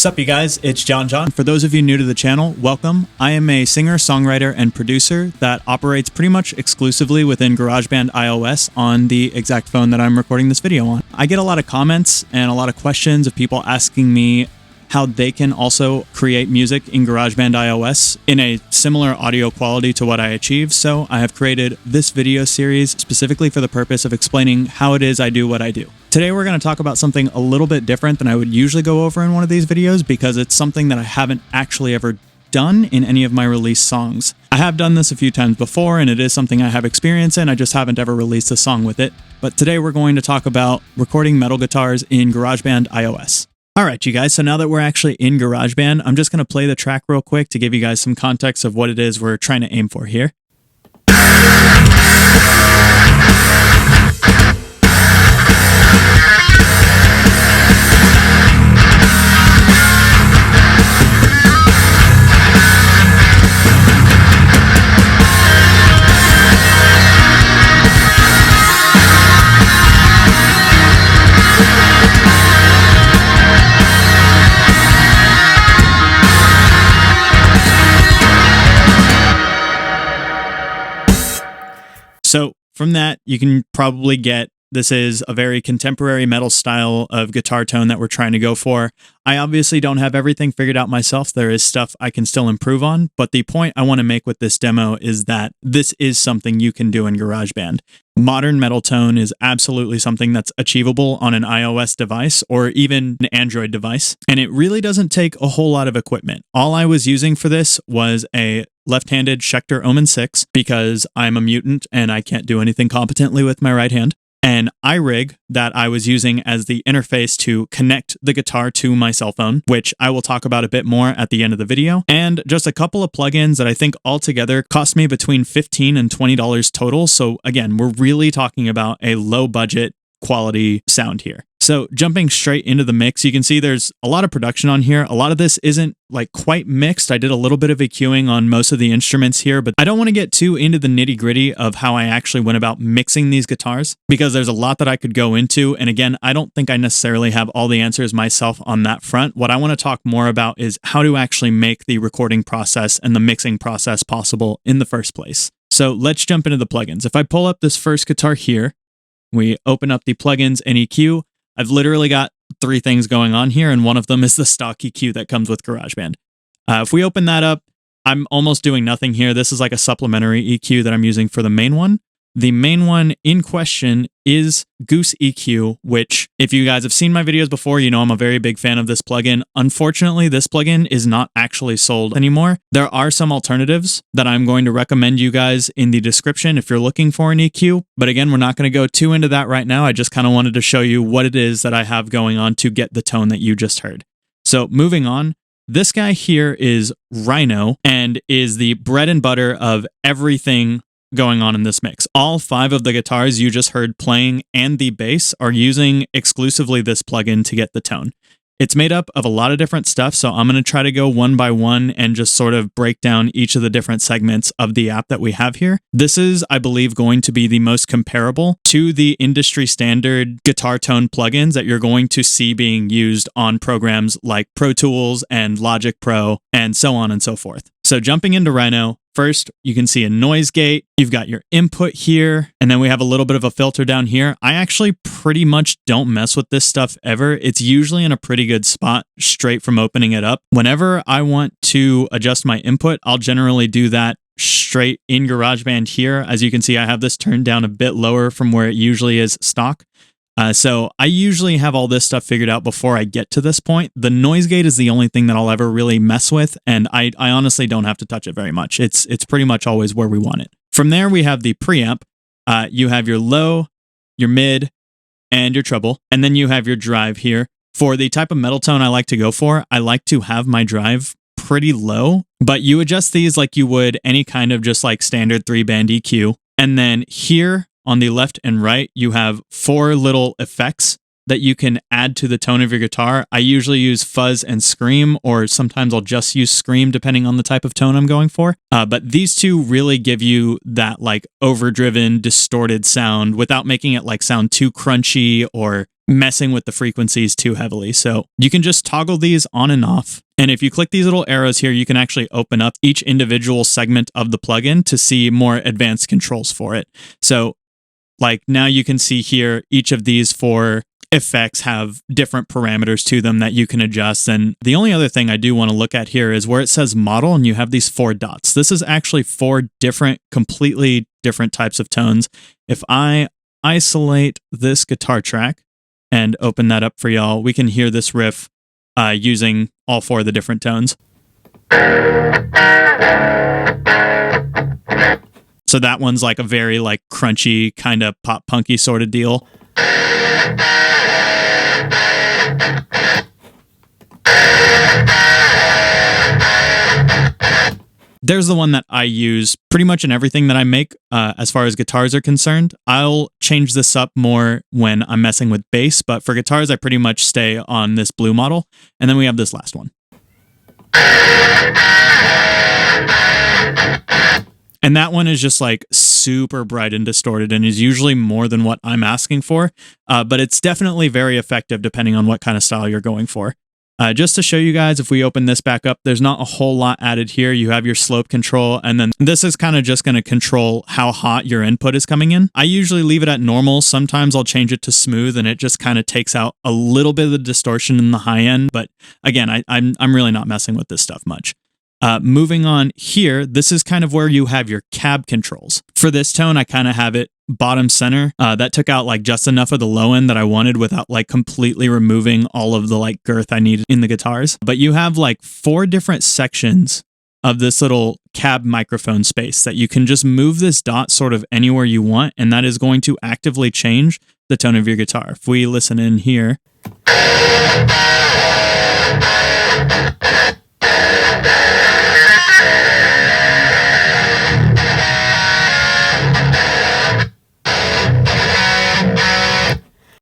Sup you guys, it's John. For those of you new to the channel, welcome. I am a singer, songwriter, and producer that operates pretty much exclusively within Garageband iOS on the exact phone that I'm recording this video on. I get a lot of comments and a lot of questions of people asking me how they can also create music in Garageband iOS in a similar audio quality to what I achieve, so I have created this video series specifically for the purpose of explaining how it is I do what I do. Today we're going to talk about something a little bit different than I would usually go over in one of these videos because it's something that I haven't actually ever done in any of my released songs. I have done this a few times before and it is something I have experience in, I just haven't ever released a song with it. But today we're going to talk about recording metal guitars in Garageband iOS. Alright you guys, so now that we're actually in GarageBand, I'm just going to play the track real quick to give you guys some context of what it is we're trying to aim for here. So from that, you can probably get this is a very contemporary metal style of guitar tone that we're trying to go for. I obviously don't have everything figured out myself. There is stuff I can still improve on, but the point I want to make with this demo is that this is something you can do in GarageBand. Modern metal tone is absolutely something that's achievable on an iOS device or even an Android device, and it really doesn't take a whole lot of equipment. All I was using for this was a left-handed Schecter Omen 6 because I'm a mutant and I can't do anything competently with my right hand. An iRig that I was using as the interface to connect the guitar to my cell phone, which I will talk about a bit more at the end of the video, and just a couple of plugins that I think altogether cost me between $15 and $20 total. So again, we're really talking about a low budget quality sound here. So jumping straight into the mix, you can see there's a lot of production on here. A lot of this isn't like quite mixed. I did a little bit of EQing on most of the instruments here, but I don't want to get too into the nitty gritty of how I actually went about mixing these guitars because there's a lot that I could go into. And again, I don't think I necessarily have all the answers myself on that front. What I want to talk more about is how to actually make the recording process and the mixing process possible in the first place. So let's jump into the plugins. If I pull up this first guitar here, we open up the plugins and EQ. I've literally got three things going on here, and one of them is the stock EQ that comes with GarageBand. If we open that up, I'm almost doing nothing here. This is like a supplementary EQ that I'm using for the main one. The main one in question is Goose EQ, which if you guys have seen my videos before, you know I'm a very big fan of this plugin. Unfortunately, this plugin is not actually sold anymore. There are some alternatives that I'm going to recommend you guys in the description if you're looking for an EQ. But again, we're not going to go too into that right now. I just kind of wanted to show you what it is that I have going on to get the tone that you just heard. So moving on. This guy here is Rhino and is the bread and butter of everything going on in this mix. All five of the guitars you just heard playing and the bass are using exclusively this plugin to get the tone. It's made up of a lot of different stuff, so I'm going to try to go one by one and just sort of break down each of the different segments of the app that we have here. This is, I believe, going to be the most comparable to the industry standard guitar tone plugins that you're going to see being used on programs like Pro Tools and Logic Pro and so on and so forth. So jumping into Rhino, first, you can see a noise gate. You've got your input here, and then we have a little bit of a filter down here. I actually pretty much don't mess with this stuff ever. It's usually in a pretty good spot straight from opening it up. Whenever I want to adjust my input, I'll generally do that straight in GarageBand here. As you can see, I have this turned down a bit lower from where it usually is stock. So I usually have all this stuff figured out before I get to this point. The noise gate is the only thing that I'll ever really mess with, and I honestly don't have to touch it very much. It's pretty much always where we want it. From there, we have the preamp. You have your low, your mid, and your treble, and then you have your drive here. For the type of metal tone I like to go for, I like to have my drive pretty low, but you adjust these like you would any kind of just like standard 3-band EQ. And then here, on the left and right, you have four little effects that you can add to the tone of your guitar. I usually use fuzz and scream, or sometimes I'll just use scream depending on the type of tone I'm going for. But these two really give you that like overdriven, distorted sound without making it like sound too crunchy or messing with the frequencies too heavily. So you can just toggle these on and off. And if you click these little arrows here, you can actually open up each individual segment of the plugin to see more advanced controls for it. So like now you can see here, each of these 4 effects have different parameters to them that you can adjust. And the only other thing I do want to look at here is where it says model and you have these 4 dots. This is actually 4 different, completely different types of tones. If I isolate this guitar track and open that up for y'all, we can hear this riff using all 4 of the different tones. So that one's like a very like crunchy kind of pop punky sort of deal. There's the one that I use pretty much in everything that I make as far as guitars are concerned. I'll change this up more when I'm messing with bass, but for guitars, I pretty much stay on this blue model. And then we have this last one. And that one is just like super bright and distorted and is usually more than what I'm asking for. But it's definitely very effective depending on what kind of style you're going for. Just to show you guys, if we open this back up, there's not a whole lot added here. You have your slope control, and then this is kind of just going to control how hot your input is coming in. I usually leave it at normal. Sometimes I'll change it to smooth, and it just kind of takes out a little bit of the distortion in the high end. But again, I'm really not messing with this stuff much. Moving on here, this is kind of where you have your cab controls. For this tone, I kind of have it bottom center. That took out like just enough of the low end that I wanted without like completely removing all of the like girth I needed in the guitars. But you have like 4 different sections of this little cab microphone space that you can just move this dot sort of anywhere you want, and that is going to actively change the tone of your guitar. If we listen in here,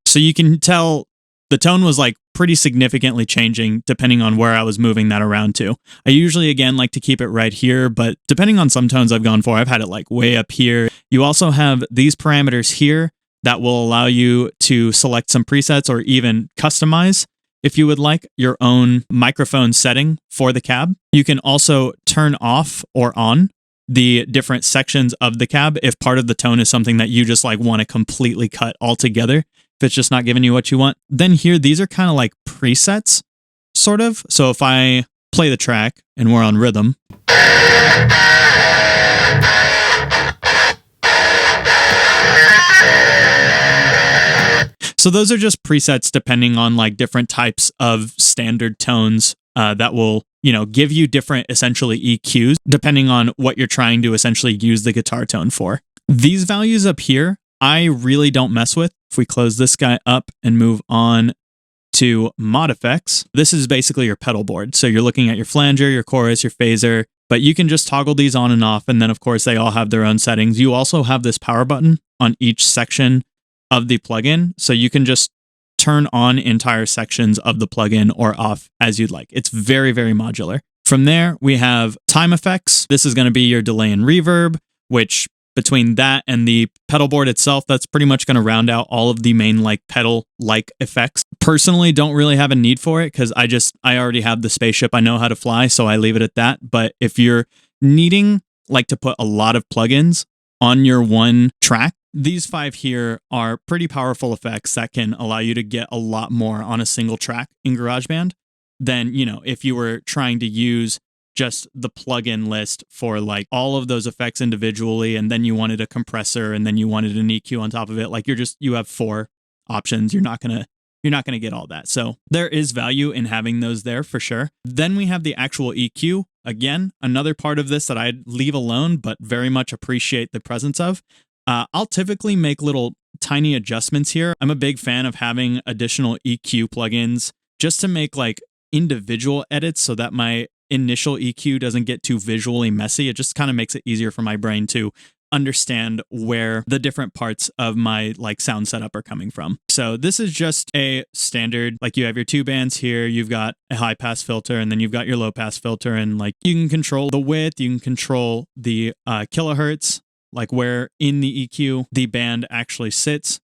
so you can tell the tone was like pretty significantly changing depending on where I was moving that around to. I usually, again, like to keep it right here, but depending on some tones I've gone for, I've had it like way up here. You also have these parameters here that will allow you to select some presets or even customize, if you would like, your own microphone setting for the cab. You can also turn off or on the different sections of the cab if part of the tone is something that you just like want to completely cut altogether. If it's just not giving you what you want. Then here, these are kind of like presets, sort of. So if I play the track and we're on rhythm, so those are just presets depending on like different types of standard tones that will, give you different essentially EQs depending on what you're trying to essentially use the guitar tone for. These values up here, I really don't mess with. If we close this guy up and move on to mod effects, this is basically your pedal board. So you're looking at your flanger, your chorus, your phaser, but you can just toggle these on and off. And then of course they all have their own settings. You also have this power button on each section of the plugin. So you can just turn on entire sections of the plugin or off as you'd like. It's very, very modular. From there, we have time effects. This is going to be your delay and reverb, which between that and the pedal board itself, that's pretty much going to round out all of the main like pedal-like effects. Personally, don't really have a need for it because I already have the spaceship. I know how to fly, so I leave it at that. But if you're needing like to put a lot of plugins on your one track, these 5 here are pretty powerful effects that can allow you to get a lot more on a single track in GarageBand than, if you were trying to use just the plugin list for like all of those effects individually, and then you wanted a compressor and then you wanted an EQ on top of it. Like you have 4 options. You're not gonna get all that. So there is value in having those there for sure. Then we have the actual EQ. Again, another part of this that I'd leave alone, but very much appreciate the presence of. I'll typically make little tiny adjustments here. I'm a big fan of having additional EQ plugins just to make like individual edits so that my initial EQ doesn't get too visually messy. It just kind of makes it easier for my brain to understand where the different parts of my like sound setup are coming from. So this is just a standard, like you have your 2 bands here, you've got a high pass filter, and then you've got your low pass filter, and like you can control the width, you can control the kilohertz, like where in the EQ the band actually sits.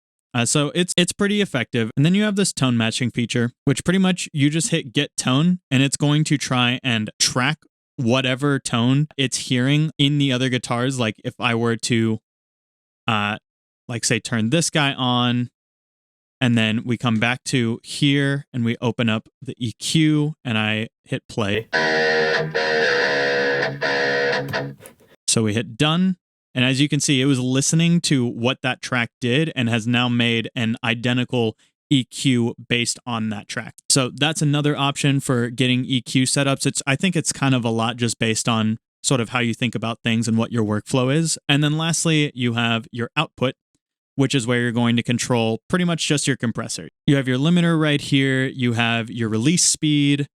So it's pretty effective. And then you have this tone matching feature, which pretty much you just hit get tone and it's going to try and track whatever tone it's hearing in the other guitars. Like if I were to like say turn this guy on, and then we come back to here and we open up the EQ and I hit play. So we hit done. And as you can see, it was listening to what that track did and has now made an identical EQ based on that track. So that's another option for getting EQ setups. I think it's kind of a lot just based on sort of how you think about things and what your workflow is. And then lastly, you have your output, which is where you're going to control pretty much just your compressor. You have your limiter right here, you have your release speed,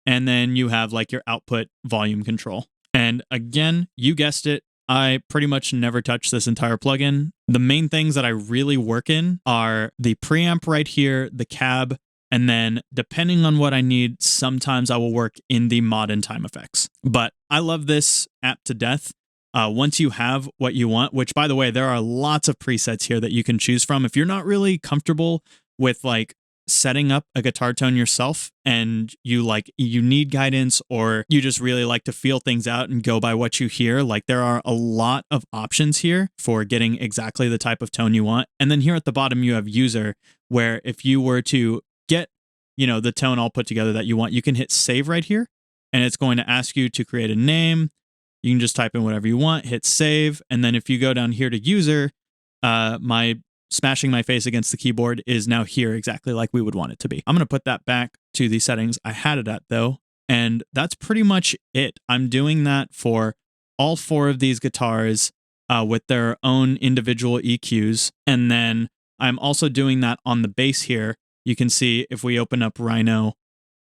and then you have like your output volume control. And again, you guessed it, I pretty much never touch this entire plugin. The main things that I really work in are the preamp right here, the cab, and then depending on what I need, sometimes I will work in the mod and time effects. But I love this app to death. Once you have what you want, which by the way, there are lots of presets here that you can choose from. If you're not really comfortable with like setting up a guitar tone yourself and you need guidance, or you just really like to feel things out and go by what you hear, like there are a lot of options here for getting exactly the type of tone you want. And then here at the bottom, you have user, where if you were to get, the tone all put together that you want, you can hit save right here and it's going to ask you to create a name. You can just type in whatever you want, hit save. And then if you go down here to user, my smashing my face against the keyboard is now here exactly like we would want it to be. I'm going to put that back to the settings I had it at though. And that's pretty much it. I'm doing that for all 4 of these guitars with their own individual EQs. And then I'm also doing that on the bass here. You can see if we open up Rhino,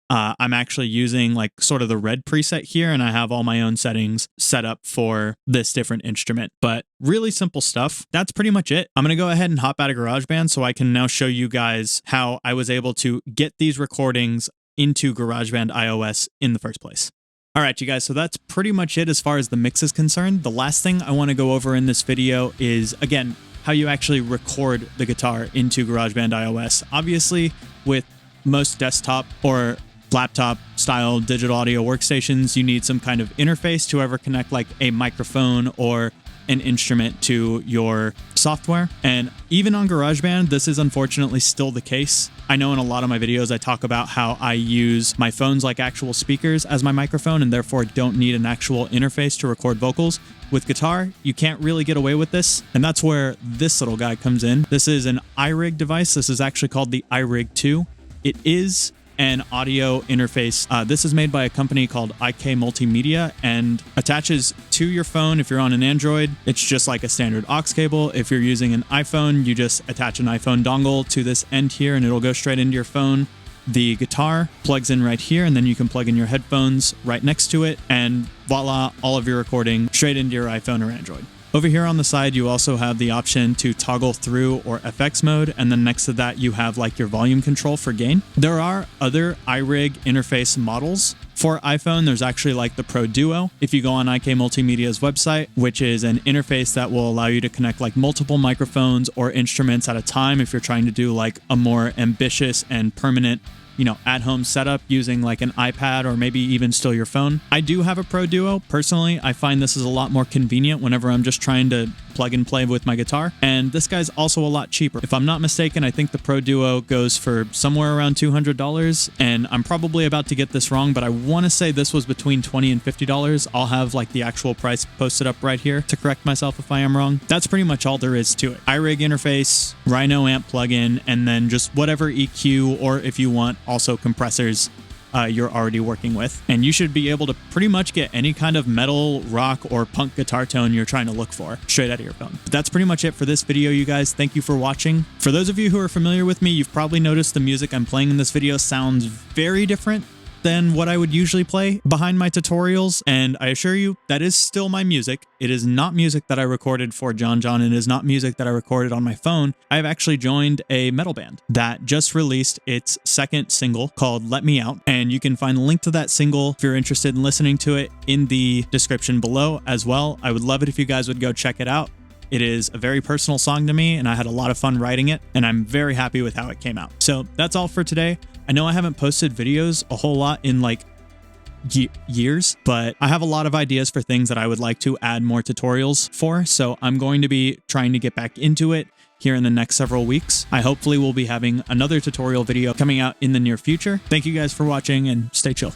I'm actually using like sort of the red preset here, and I have all my own settings set up for this different instrument. But really simple stuff. That's pretty much it. I'm going to go ahead and hop out of GarageBand so I can now show you guys how I was able to get these recordings into GarageBand iOS in the first place. All right, you guys, so that's pretty much it as far as the mix is concerned. The last thing I want to go over in this video is, again, how you actually record the guitar into GarageBand iOS. Obviously, with most desktop or laptop style digital audio workstations, you need some kind of interface to ever connect like a microphone or an instrument to your software. And even on GarageBand, this is unfortunately still the case. I know in a lot of my videos, I talk about how I use my phones like actual speakers as my microphone and therefore don't need an actual interface to record vocals. With guitar, you can't really get away with this. And that's where this little guy comes in. This is an iRig device. This is actually called the iRig 2. It is an audio interface. This is made by a company called IK Multimedia and attaches to your phone. If you're on an Android, it's just like a standard aux cable. If you're using an iPhone, you just attach an iPhone dongle to this end here and it'll go straight into your phone. The guitar plugs in right here, and then you can plug in your headphones right next to it, and voila, all of your recording straight into your iPhone or Android. Over here on the side, you also have the option to toggle through or FX mode, and then next to that, you have like your volume control for gain. There are other iRig interface models. For iPhone, there's actually like the Pro Duo. If you go on IK Multimedia's website, which is an interface that will allow you to connect like multiple microphones or instruments at a time if you're trying to do like a more ambitious and permanent at-home setup using like an iPad or maybe even still your phone. I do have a Pro Duo. Personally, I find this is a lot more convenient whenever I'm just trying to plug and play with my guitar. And this guy's also a lot cheaper. If I'm not mistaken, I think the Pro Duo goes for somewhere around $200. And I'm probably about to get this wrong, but I want to say this was between $20 and $50. I'll have like the actual price posted up right here to correct myself if I am wrong. That's pretty much all there is to it. iRig interface, Rhino amp plugin, and then just whatever EQ, or if you want, also compressors you're already working with. And you should be able to pretty much get any kind of metal, rock, or punk guitar tone you're trying to look for straight out of your phone. But that's pretty much it for this video, you guys. Thank you for watching. For those of you who are familiar with me, you've probably noticed the music I'm playing in this video sounds very different than what I would usually play behind my tutorials, and I assure you that is still my music. It is not music that I recorded for John. It is not music that I recorded on my phone. I've actually joined a metal band that just released its second single called Let Me Out, and you can find the link to that single if you're interested in listening to it in the description below as well. I would love it if you guys would go check it out. It is a very personal song to me, and I had a lot of fun writing it, and I'm very happy with how it came out. So that's all for today. I know I haven't posted videos a whole lot in like years, but I have a lot of ideas for things that I would like to add more tutorials for, so I'm going to be trying to get back into it here in the next several weeks. I hopefully will be having another tutorial video coming out in the near future. Thank you guys for watching, and stay chill.